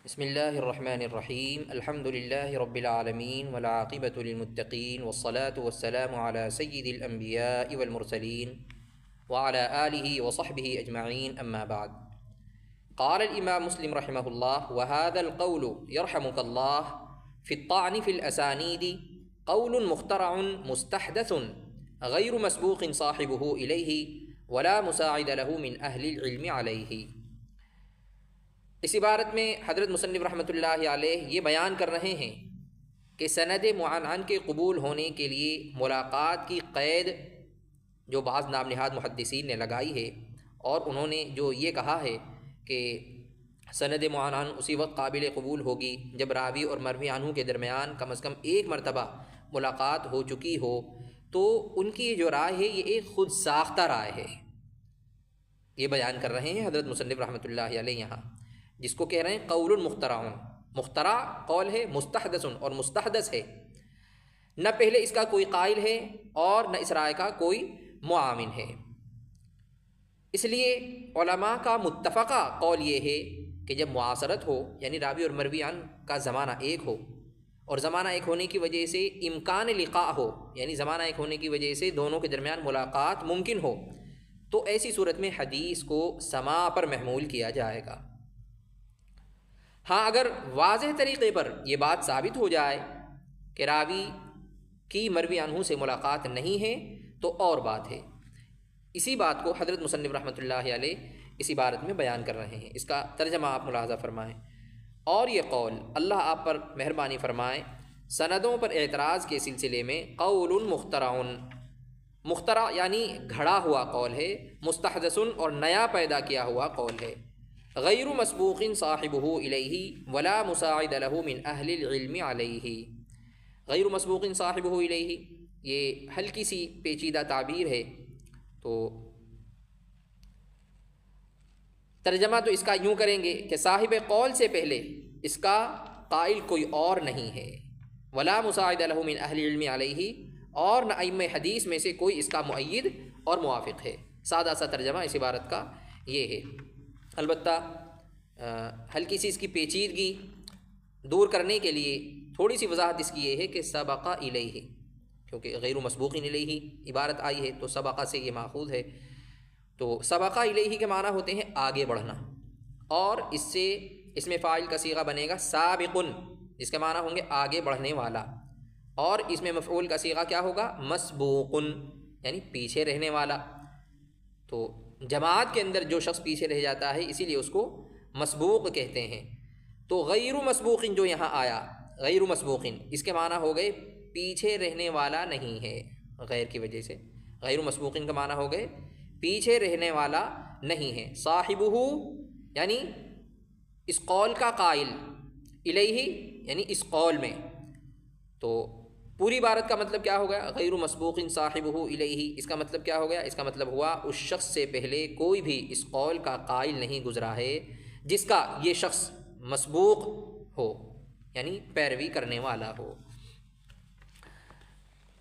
بسم اللہ الرحمن الرحیم الحمد للہ رب العالمین والعاقبۃ للمتقین والصلاة والسلام علی سید الانبیاء والمرسلین وعلی آلہ وصحبہ اجمعین اما بعد قال الامام مسلم رحمہ اللہ وهذا القول يرحمك اللہ في الطعن في الاسانید قول مخترع مستحدث غیر مسبوق صاحبه الیہ ولا مساعد له من اہل العلم علیہ۔ اس عبارت میں حضرت مصنف رحمۃ اللہ علیہ یہ بیان کر رہے ہیں کہ سند معنعن کے قبول ہونے کے لیے ملاقات کی قید جو بعض نام نہاد محدثین نے لگائی ہے، اور انہوں نے جو یہ کہا ہے کہ سند معنعن اسی وقت قابل قبول ہوگی جب راوی اور مروی عنہ کے درمیان کم از کم ایک مرتبہ ملاقات ہو چکی ہو، تو ان کی جو رائے ہے یہ ایک خود ساختہ رائے ہے۔ یہ بیان کر رہے ہیں حضرت مصنف رحمۃ اللہ علیہ یہاں، جس کو کہہ رہے ہیں قول مخترع۔ مخترع قول ہے، مستحدث اور مستحدث ہے، نہ پہلے اس کا کوئی قائل ہے اور نہ اس رائے کا کوئی معاون ہے۔ اس لیے علماء کا متفقہ قول یہ ہے کہ جب معاصرت ہو، یعنی راوی اور مروی عنہ کا زمانہ ایک ہو، اور زمانہ ایک ہونے کی وجہ سے امکان لقاء ہو، یعنی زمانہ ایک ہونے کی وجہ سے دونوں کے درمیان ملاقات ممکن ہو، تو ایسی صورت میں حدیث کو سماع پر محمول کیا جائے گا۔ ہاں، اگر واضح طریقے پر یہ بات ثابت ہو جائے کہ راوی کی مروی عنہ سے ملاقات نہیں ہے تو اور بات ہے۔ اسی بات کو حضرت مصنف رحمۃ اللہ علیہ اس عبارت میں بیان کر رہے ہیں۔ اس کا ترجمہ آپ ملاحظہ فرمائیں۔ اور یہ قول، اللہ آپ پر مہربانی فرمائے، سندوں پر اعتراض کے سلسلے میں قول مخترع، مخترع یعنی گھڑا ہوا قول ہے، مستحدث اور نیا پیدا کیا ہوا قول ہے، غیر مسبوق صاحبہ الیہ ولا مساعد له من اہل العلم علیہ۔ غیر مسبوق صاحبہ الیہ یہ ہلکی سی پیچیدہ تعبیر ہے، تو ترجمہ تو اس کا یوں کریں گے کہ صاحب قول سے پہلے اس کا قائل کوئی اور نہیں ہے، ولا مساعد له من اہل العلم علیہ، اور نہ ائمہ حدیث میں سے کوئی اس کا مؤید اور موافق ہے۔ سادہ سا ترجمہ اس عبارت کا یہ ہے۔ البتہ ہلکی سی اس کی پیچیدگی دور کرنے کے لیے تھوڑی سی وضاحت اس کی یہ ہے کہ سبق الیہ، کیونکہ غیر مسبوق الیہ عبارت آئی ہے تو سبق سے یہ ماخوذ ہے، تو سبق الیہ کے معنی ہوتے ہیں آگے بڑھنا، اور اس میں فاعل کا صیغہ بنے گا سابق، جس کے معنی ہوں گے آگے بڑھنے والا، اور اس میں مفعول کا صیغہ کیا ہوگا مسبوق، یعنی پیچھے رہنے والا۔ تو جماعت کے اندر جو شخص پیچھے رہ جاتا ہے اسی لیے اس کو مسبوق کہتے ہیں۔ تو غیر مسبوق جو یہاں آیا، غیر مسبوق اس کے معنی ہو گئے پیچھے رہنے والا نہیں ہے، غیر کی وجہ سے غیر مسبوق کا معنی ہو گئے پیچھے رہنے والا نہیں ہے۔ صاحبہ یعنی اس قول کا قائل، الیہ یعنی اس قول میں، تو پوری عبارت کا مطلب کیا ہو گیا؟ غیر مسبوق صاحبہ الیہ، اس کا مطلب کیا ہو گیا؟ اس کا مطلب ہوا اس شخص سے پہلے کوئی بھی اس قول کا قائل نہیں گزرا ہے جس کا یہ شخص مسبوق ہو، یعنی پیروی کرنے والا ہو۔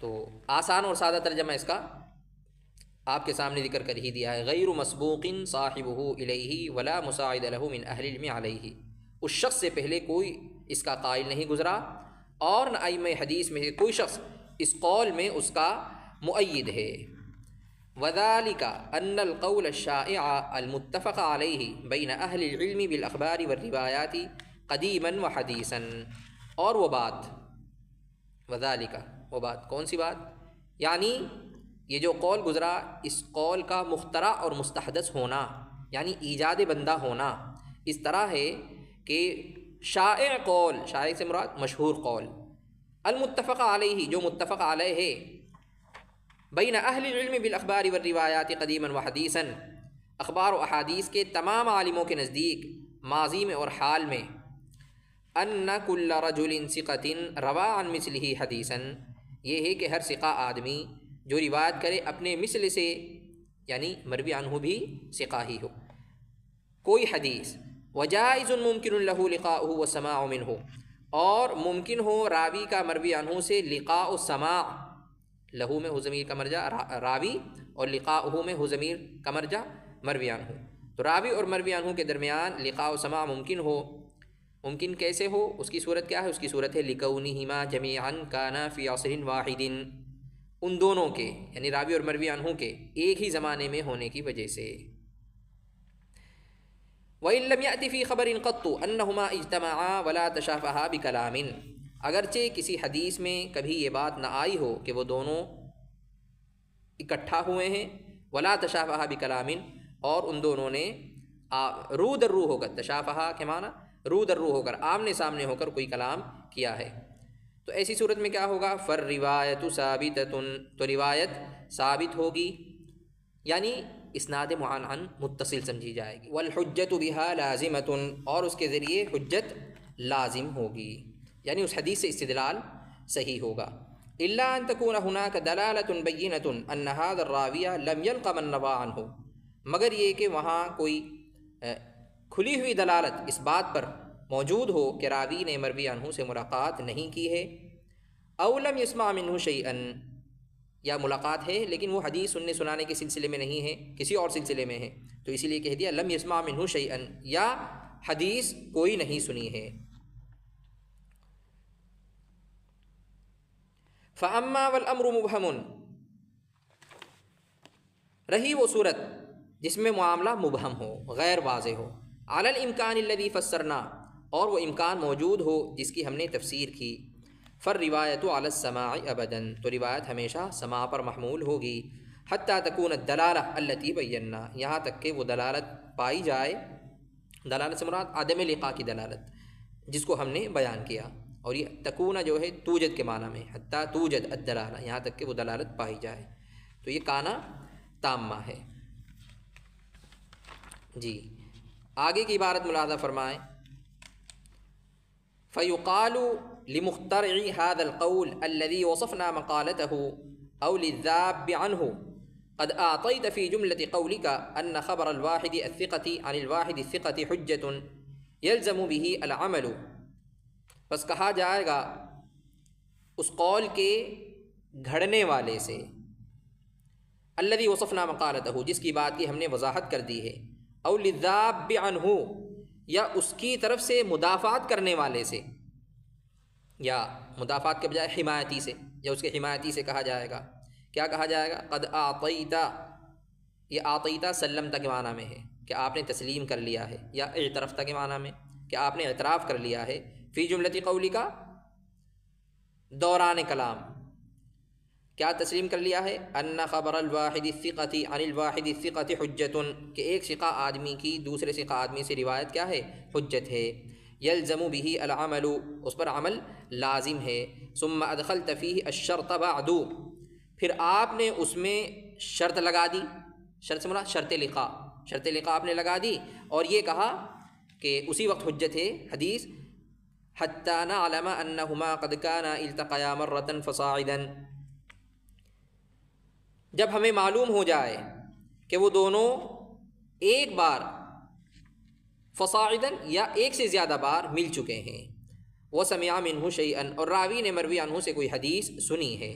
تو آسان اور سادہ ترجمہ اس کا آپ کے سامنے ذکر کر ہی دیا ہے، غیر مسبوق صاحبہ الیہ ولا مساعد له من اہل العلم علیہ، اس شخص سے پہلے کوئی اس کا قائل نہیں گزرا، اور نہ ائمہ حدیث میں کوئی شخص اس قول میں اس کا مؤید ہے۔ وذلك ان القول الشائع المتفق علیہ بین اہل العلم بالاخبار والروایات قدیما وحدیثا، اور وہ بات، وذلك وہ بات کون سی بات؟ یعنی یہ جو قول گزرا، اس قول کا مخترع اور مستحدث ہونا یعنی ایجاد بندہ ہونا اس طرح ہے کہ شائع قول، شائع سے مراد مشہور قول، المتفق علیہ جو متفق علیہ ہے، بین اہل العلم بالاخبار والروایات قدیما وحدیثا، اخبار و احادیث کے تمام عالموں کے نزدیک ماضی میں اور حال میں، ان کل رجل ثقۃ روا عن مثلہ حدیثا، یہ ہے کہ ہر ثقہ آدمی جو روایت کرے اپنے مثل سے، یعنی مروی عنہ بھی ثقہ ہی ہو، کوئی حدیث، وجائز ممکن له لقاؤہ والسماع منہ، اور ممکن ہو راوی کا مروی عنہ سے لقاء و سماع، لہو میں ہو ضمیر کا مرجع راوی، اور لقاؤہ میں ہو ضمیر کا مرجع مروی عنہ، تو راوی اور مروی عنہ کے درمیان لقاء و سماع ممکن ہو، ممکن کیسے ہو؟ اس کی صورت کیا ہے؟ اس کی صورت ہے لکونہما جمیعا کانا فی عصر واحد، ان دونوں کے یعنی راوی اور مروی عنہ کے ایک ہی زمانے میں ہونے کی وجہ سے۔ وَإِن لَّمْ يَأْتِ فِي خَبَرٍ قَطُّ أَنَّهُمَا اجْتَمَعَا وَلَا تَشَافَهَا بِكَلَامٍ، اگرچہ کسی حدیث میں کبھی یہ بات نہ آئی ہو کہ وہ دونوں اکٹھا ہوئے ہیں، وَلَا تَشَافَهَا بِكَلَامٍ، اور ان دونوں نے رو در رو ہو کر، تشافہا کے معنی رو در رو ہو کر، آمنے سامنے ہو کر کوئی کلام کیا ہے، تو ایسی صورت میں کیا ہوگا؟ فَالرِّوَایَةُ ثَابِتَةٌ، تو روایت ثابت ہوگی، یعنی اسناد معنعن متصل سمجھی جائے گی۔ وَالْحُجَّةُ بِهَا لَازِمَةٌ، اور اس کے ذریعے حجت لازم ہوگی، یعنی اس حدیث سے استدلال صحیح ہوگا۔ إِلَّا أَن تَكُونَ هُنَاكَ دَلَالَةٌ بَيِّنَةٌ أَنَّ هَذَا الرَّاوِيَ لَمْ يَلْقَ مَن رَّوَىٰ عَنْهُ، مگر یہ کہ وہاں کوئی کھلی ہوئی دلالت اس بات پر موجود ہو کہ راوی نے مروی عنہ سے ملاقات نہیں کی ہے، أَوْ لَمْ يَسْمَعْ مِنْهُ شَيْئًا، یا ملاقات ہے لیکن وہ حدیث سننے سنانے کے سلسلے میں نہیں ہے، کسی اور سلسلے میں ہے، تو اسی لیے کہہ دیا لم یسمع منہ شیئا، یا حدیث کوئی نہیں سنی ہے۔ فَأَمَّا وَالْأَمْرُ مُبْهَمٌ، رہی وہ صورت جس میں معاملہ مبہم ہو، غیر واضح ہو، علی الامکان الذی فسرنا، اور وہ امکان موجود ہو جس کی ہم نے تفسیر کی، فالروایت علی السماع ابدا، تو روایت ہمیشہ سماع پر محمول ہوگی، حتی تکون الدلالہ التی بینا، یہاں تک کہ وہ دلالت پائی جائے، دلالت سے مراد عدم لقاء کی دلالت جس کو ہم نے بیان کیا، اور یہ تکون جو ہے توجد کے معنی میں، حتی توجد الدلالہ، یہاں تک کہ وہ دلالت پائی جائے، تو یہ کانا تامہ ہے۔ جی آگے کی عبارت ملاحظہ فرمائیں، فَيُقَالُ لِمُخْتَرِعِ هَذَا الْقَوْلِ الَّذِي وَصَفْنَا مَقَالَتَهُ أَوْ لِلذَّابِّ عَنْهُ قَدْ أَعْطَيْتَ فِي جُمْلَةِ قَوْلِكَ أَنَّ خَبَرَ الْوَاحِدِ الثِّقَةِ عَنِ الْوَاحِدِ الثِّقَةِ حُجَّةٌ يَلْزَمُ بِهِ الْعَمَلُ، بس کہا جائے گا اس قول کے گھڑنے والے سے، الذی وصفنا مقالتہ، جس کی بات کی ہم نے وضاحت کر دی ہے، او للذاب عنہ، یا اس کی طرف سے مدافعت کرنے والے سے، یا مدافعت کے بجائے حمایتی سے، یا اس کے حمایتی سے کہا جائے گا، کیا کہا جائے گا؟ قد اعطیتا، یہ اعطیتا سلمتا کے معنی میں ہے کہ آپ نے تسلیم کر لیا ہے، یا اعترفتا کے معنی میں کہ آپ نے اعتراف کر لیا ہے، فی جملتی قولی کا دوران کلام، کیا تسلیم کر لیا ہے؟ ان خبر الواحد الثقۃ عن الواحد الثقۃ حجۃ، کہ ایک ثقہ آدمی کی دوسرے ثقہ آدمی سے روایت کیا ہے؟ حجت ہے، یلزم به العمل، اس پر عمل لازم ہے، ثم ادخلت فیہ الشرط بعد، پھر آپ نے اس میں شرط لگا دی، شرط سے مراد شرط لقاء، شرط لقاء آپ نے لگا دی، اور یہ کہا کہ اسی وقت حجت ہے حدیث، حتی نعلم انہما قد کانا التقیا مرۃ فصاعدا، جب ہمیں معلوم ہو جائے کہ وہ دونوں ایک بار فصاعدا، یا ایک سے زیادہ بار مل چکے ہیں، وسمع منہ شیئا، اور راوی نے مروی عنہ سے کوئی حدیث سنی ہے،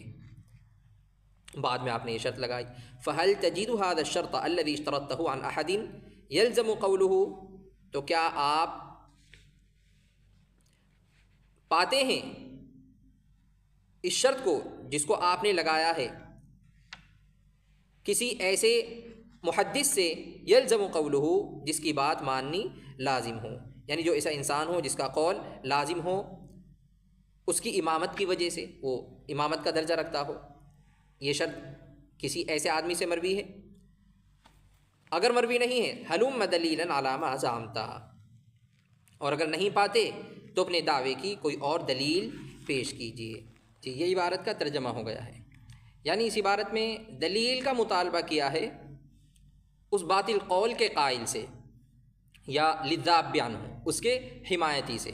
بعد میں آپ نے یہ شرط لگائی، فہل تجد هذا الشرط الذي اشترطته عن احد يلزم قوله، تو کیا آپ پاتے ہیں اس شرط کو جس کو آپ نے لگایا ہے کسی ایسے محدث سے، یلزم قولہ، جس کی بات ماننی لازم ہو، یعنی جو ایسا انسان ہو جس کا قول لازم ہو، اس کی امامت کی وجہ سے وہ امامت کا درجہ رکھتا ہو، یہ شرط کسی ایسے آدمی سے مروی ہے؟ اگر مروی نہیں ہے، حلم دلیلا علی ما زعمتا، اور اگر نہیں پاتے تو اپنے دعوے کی کوئی اور دلیل پیش کیجیے۔ جی یہ عبارت کا ترجمہ ہو گیا ہے، یعنی اس عبارت میں دلیل کا مطالبہ کیا ہے اس باطل قول کے قائل سے، یا للذاب عنہ، اس کے حمایتی سے،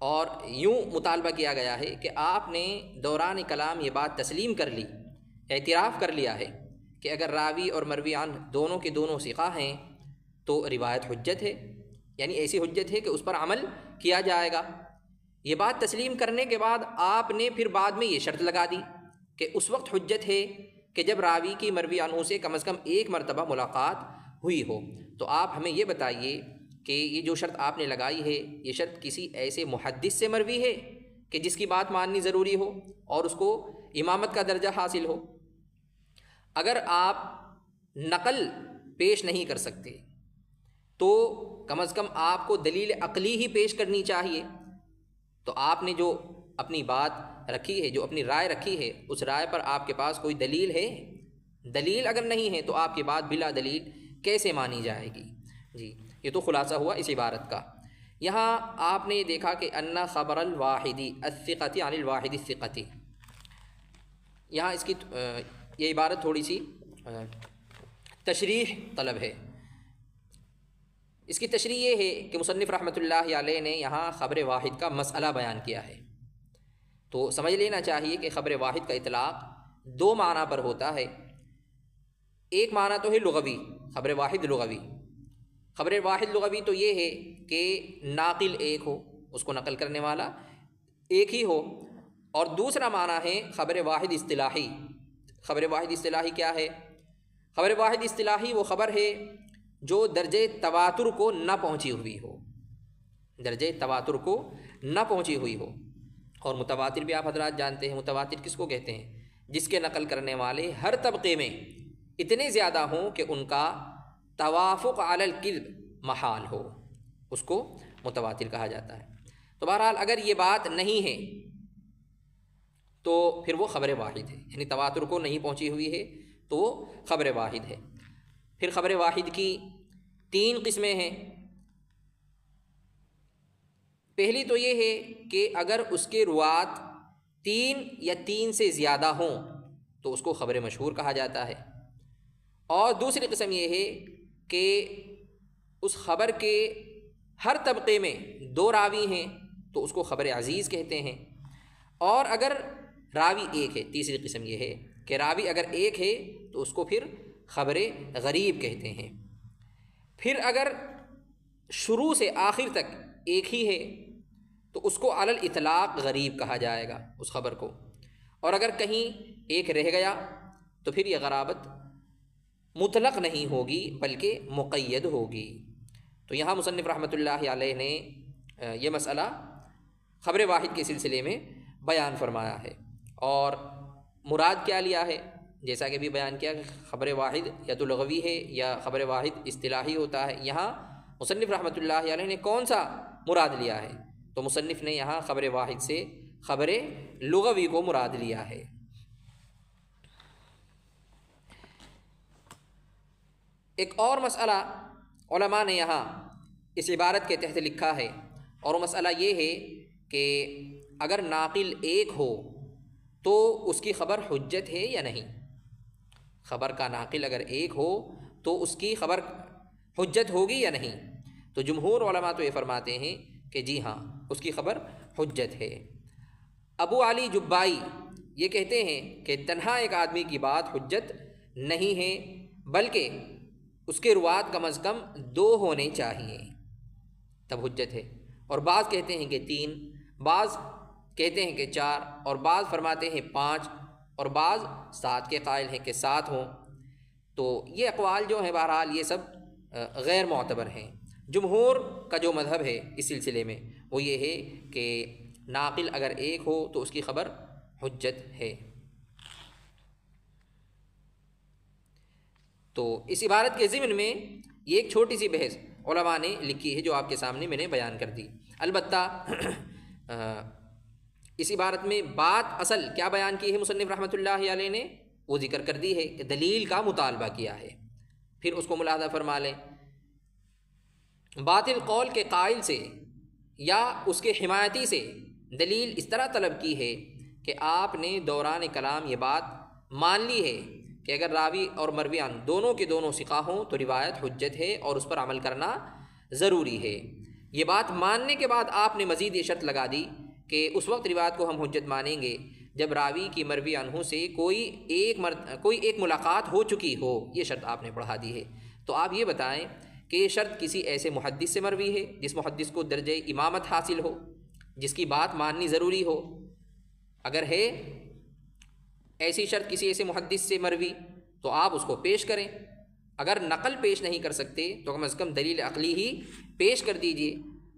اور یوں مطالبہ کیا گیا ہے کہ آپ نے دوران کلام یہ بات تسلیم کر لی، اعتراف کر لیا ہے کہ اگر راوی اور مروی عنہ دونوں کے دونوں ثقہ ہیں تو روایت حجت ہے، یعنی ایسی حجت ہے کہ اس پر عمل کیا جائے گا۔ یہ بات تسلیم کرنے کے بعد آپ نے پھر بعد میں یہ شرط لگا دی کہ اس وقت حجت ہے کہ جب راوی کی مروی عنہ سے کم از کم ایک مرتبہ ملاقات ہوئی ہو، تو آپ ہمیں یہ بتائیے کہ یہ جو شرط آپ نے لگائی ہے یہ شرط کسی ایسے محدث سے مروی ہے کہ جس کی بات ماننی ضروری ہو اور اس کو امامت کا درجہ حاصل ہو۔ اگر آپ نقل پیش نہیں کر سکتے تو کم از کم آپ کو دلیل عقلی ہی پیش کرنی چاہیے۔ تو آپ نے جو اپنی بات رکھی ہے، جو اپنی رائے رکھی ہے، اس رائے پر آپ کے پاس کوئی دلیل ہے؟ دلیل اگر نہیں ہے تو آپ کی بات بلا دلیل کیسے مانی جائے گی؟ جی یہ تو خلاصہ ہوا اس عبارت کا۔ یہاں آپ نے دیکھا کہ ان خبر الواحدی الثقۃ عن الواحد الثقۃ، یہاں اس کی یہ عبارت تھوڑی سی تشریح طلب ہے۔ اس کی تشریح یہ ہے کہ مصنف رحمۃ اللہ علیہ نے یہاں خبر واحد کا مسئلہ بیان کیا ہے، تو سمجھ لینا چاہیے کہ خبر واحد کا اطلاق دو معنی پر ہوتا ہے۔ ایک معنی تو ہے لغوی، خبر واحد لغوی۔ خبر واحد لغوی تو یہ ہے کہ ناقل ایک ہو، اس کو نقل کرنے والا ایک ہی ہو، اور دوسرا معنی ہے خبر واحد اصطلاحی۔ خبر واحد اصطلاحی کیا ہے؟ خبر واحد اصطلاحی وہ خبر ہے جو درجہ تواتر کو نہ پہنچی ہوئی ہو، درجہ تواتر کو نہ پہنچی ہوئی ہو۔ اور متواتر بھی آپ حضرات جانتے ہیں، متواتر کس کو کہتے ہیں؟ جس کے نقل کرنے والے ہر طبقے میں اتنے زیادہ ہوں کہ ان کا توافق علی الکذب محال ہو، اس کو متواتر کہا جاتا ہے۔ تو بہرحال اگر یہ بات نہیں ہے تو پھر وہ خبر واحد ہے، یعنی تواتر کو نہیں پہنچی ہوئی ہے تو وہ خبر واحد ہے۔ پھر خبر واحد کی تین قسمیں ہیں۔ پہلی تو یہ ہے کہ اگر اس کے روات تین یا تین سے زیادہ ہوں تو اس کو خبر مشہور کہا جاتا ہے، اور دوسری قسم یہ ہے کہ اس خبر کے ہر طبقے میں دو راوی ہیں تو اس کو خبر عزیز کہتے ہیں، اور اگر راوی ایک ہے، تیسری قسم یہ ہے کہ راوی اگر ایک ہے تو اس کو پھر خبر غریب کہتے ہیں۔ پھر اگر شروع سے آخر تک ایک ہی ہے تو اس کو علی الاطلاق غریب کہا جائے گا اس خبر کو، اور اگر کہیں ایک رہ گیا تو پھر یہ غرابت مطلق نہیں ہوگی بلکہ مقید ہوگی۔ تو یہاں مصنف رحمۃ اللہ علیہ نے یہ مسئلہ خبر واحد کے سلسلے میں بیان فرمایا ہے، اور مراد کیا لیا ہے جیسا کہ بھی بیان کیا کہ خبر واحد یا تو لغوی ہے یا خبر واحد اصطلاحی ہوتا ہے۔ یہاں مصنف رحمۃ اللہ علیہ نے کون سا مراد لیا ہے؟ تو مصنف نے یہاں خبر واحد سے خبر لغوی کو مراد لیا ہے۔ ایک اور مسئلہ علماء نے یہاں اس عبارت کے تحت لکھا ہے، اور وہ مسئلہ یہ ہے کہ اگر ناقل ایک ہو تو اس کی خبر حجت ہے یا نہیں؟ خبر کا ناقل اگر ایک ہو تو اس کی خبر حجت ہوگی یا نہیں؟ تو جمہور علماء تو یہ فرماتے ہیں کہ جی ہاں، اس کی خبر حجت ہے۔ ابو علی جبائی یہ کہتے ہیں کہ تنہا ایک آدمی کی بات حجت نہیں ہے، بلکہ اس کے روات کم از کم دو ہونے چاہیے تب حجت ہے، اور بعض کہتے ہیں کہ تین، بعض کہتے ہیں کہ چار، اور بعض فرماتے ہیں 5، اور بعض 7 کے قائل ہیں کہ 7 ہوں۔ تو یہ اقوال جو ہیں بہرحال یہ سب غیر معتبر ہیں۔ جمہور کا جو مذہب ہے اس سلسلے میں وہ یہ ہے کہ ناقل اگر ایک ہو تو اس کی خبر حجت ہے۔ تو اس عبارت کے ضمن میں یہ ایک چھوٹی سی بحث علماء نے لکھی ہے جو آپ کے سامنے میں نے بیان کر دی۔ البتہ اس عبارت میں بات اصل کیا بیان کی ہے مصنف رحمۃ اللہ علیہ نے، وہ ذکر کر دی ہے کہ دلیل کا مطالبہ کیا ہے۔ پھر اس کو ملاحظہ فرما لیں، باطل قول کے قائل سے یا اس کے حمایتی سے دلیل اس طرح طلب کی ہے کہ آپ نے دوران کلام یہ بات مان لی ہے کہ اگر راوی اور مرویان دونوں کے دونوں ثقہ ہوں تو روایت حجت ہے اور اس پر عمل کرنا ضروری ہے۔ یہ بات ماننے کے بعد آپ نے مزید یہ شرط لگا دی کہ اس وقت روایت کو ہم حجت مانیں گے جب راوی کی مروی عنہ سے کوئی ایک ملاقات ہو چکی ہو، یہ شرط آپ نے پڑھا دی ہے۔ تو آپ یہ بتائیں کہ یہ شرط کسی ایسے محدث سے مروی ہے جس محدث کو درجہ امامت حاصل ہو، جس کی بات ماننی ضروری ہو؟ اگر ہے ایسی شرط کسی ایسے محدث سے مروی تو آپ اس کو پیش کریں، اگر نقل پیش نہیں کر سکتے تو کم از کم دلیل عقلی ہی پیش کر دیجیے،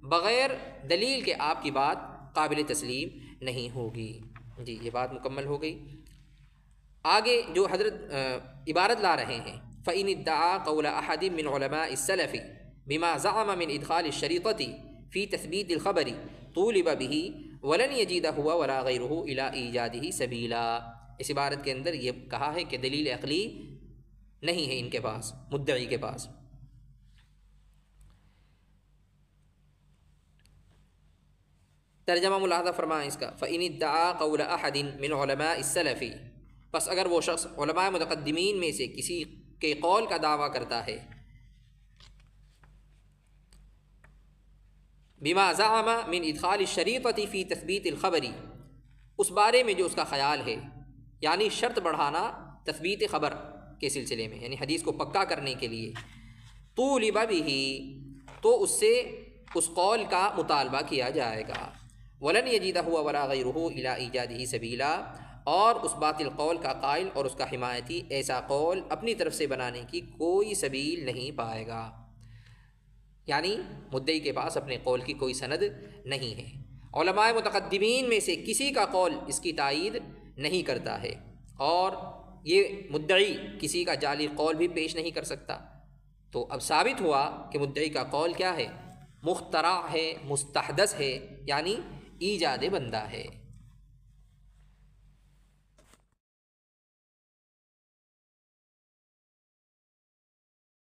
بغیر دلیل کے آپ کی بات قابل تسلیم نہیں ہوگی۔ جی یہ بات مکمل ہو گئی۔ آگے جو حضرت عبارت لا رہے ہیں، فَإِنِ ادَّعَا قَوْلَ أَحَدٍ مِّنْ عُلَمَاءِ السَّلَفِ بِمَا زَعَمَ مِنْ إِدْخَالِ الشَّرِيطَةِ فِي تَثْبِيتِ الْخَبَرِ طُولِبَ بِهِ وَلَنْ يَجِدَ هُوَ وَلَا غَيْرُهُ إِلَىٰ إِيجَادِهِ سَبِيلًا۔ اس عبارت کے اندر یہ کہا ہے کہ دلیل عقلی نہیں ہے ان کے پاس، مدعی کے پاس۔ ترجمہ ملاحظہ فرمائیں اس کا، فَإِنِ ادَّعَا قَوْلَ أَحَدٍ مِّنْ عُلَمَاءِ السَّلَفِ، پس اگر وہ شخص علماء متقدمین میں سے کسی کے قول کا دعویٰ کرتا ہے، بما زعم من ادخال الشریطۃ فی تثبیت الخبر، اس بارے میں جو اس کا خیال ہے، یعنی شرط بڑھانا تثبیت خبر کے سلسلے میں، یعنی حدیث کو پکا کرنے کے لیے، طولب بہ، تو اس سے اس قول کا مطالبہ کیا جائے گا، ولن یجد هو ولا غیرہ الی ایجادہ سبیلا، اور اس باطل قول کا قائل اور اس کا حمایتی ایسا قول اپنی طرف سے بنانے کی کوئی سبیل نہیں پائے گا، یعنی مدعی کے پاس اپنے قول کی کوئی سند نہیں ہے۔ علماء متقدمین میں سے کسی کا قول اس کی تائید نہیں کرتا ہے، اور یہ مدعی کسی کا جعلی قول بھی پیش نہیں کر سکتا۔ تو اب ثابت ہوا کہ مدعی کا قول کیا ہے؟ مخترع ہے، مستحدث ہے، یعنی ایجاد بندہ ہے۔